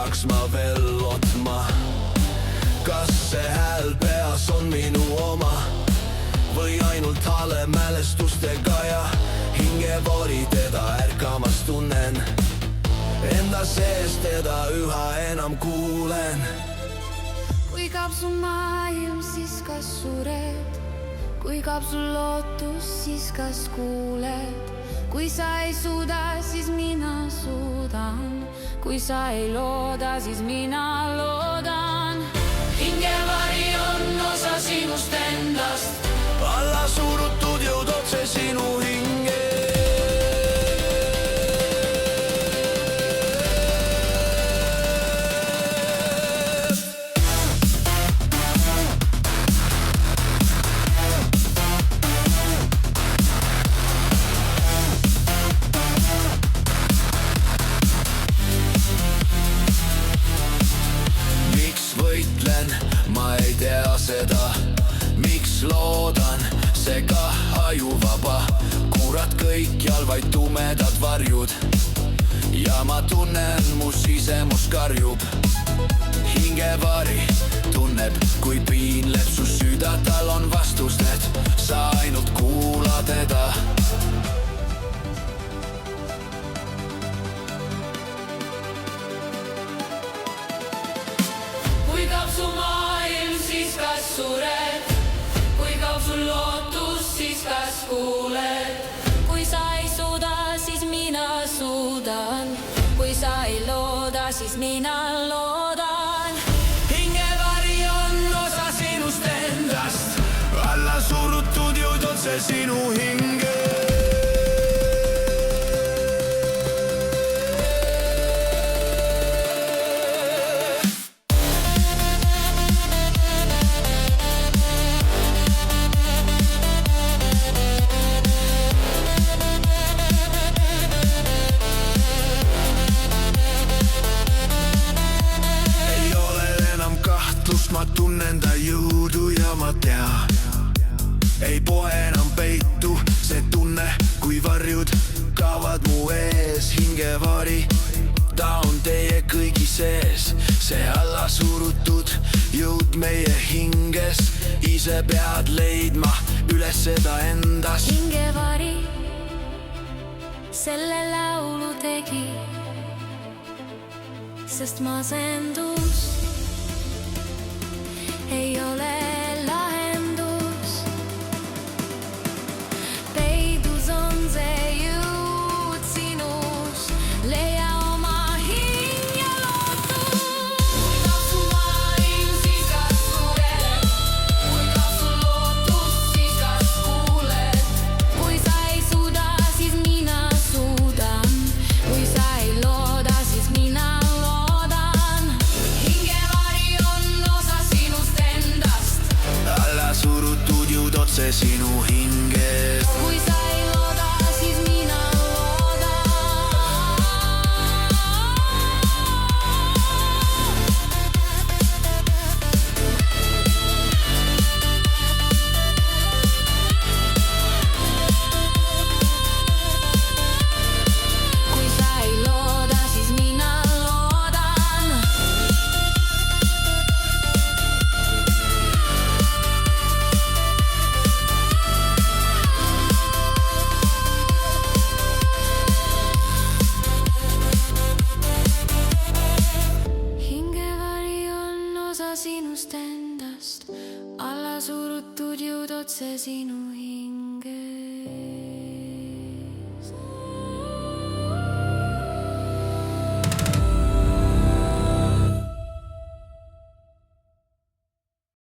peaks ma veel lootma? Kas see hääl peas on minu oma või ainult hale mälestustega ja hingevari teda ärkamas tunnen? Enda sees teda üha enam kuulen. Kui kaob su maailm, siis kas sured? Kui kaob su lootus, siis kas kuuled? Kui sa ei suuda, siis mina suudan. Kui sa ei looda, siis mina loodan. Hingevari on osa sinust endast, alla surutud jõud otse sinu hinge. Ma ei tea seda, miks loodan, see kah ajuvaba. Kurat kõikjal vaid tumedad varjud ja ma tunnen, mu sisemus karjub. Hingevari tunneb, kui piinleb su süda, tal on vastused, sa ainult kuula teda. kui kaob su maailm, siis kas sured? Kui kaob su lootus, siis kas kuuled? Kui sa ei suuda, siis mina suudan. Kui sa ei looda, siis mina loodan. Hingevari on osa sinust endast, alla surutud jõud otse sinu hinge. Ma tunnen ta jõudu ja ma tean, ei poe enam peitu see tunne, kui varjud kaovad mu ees. Hingevari, ta on teie kõigi sees, see alla surutud jõud meie hinges. Ise pead leidma üles seda endas. Hingevari selle laulu tegi, sest masendus ei ole lahendus. Peidus on see jõud sinus, leia oma hing ja lootus. Kui kaob su maailm, siis kas sured? Kui kaob su lootus, siis kas kuuled? Kui sa ei suuda, siis mina suudan. Kui sa ei looda, siis mina loodan. Hingevari on osa sinust endast, alla surutud jõud otse sinu hingest. kui sa ei looda, siis mina loodan. Kui sa ei looda, siis mina loodan. Hingevari on osa sinust endast, alla surutud jõud otse sinu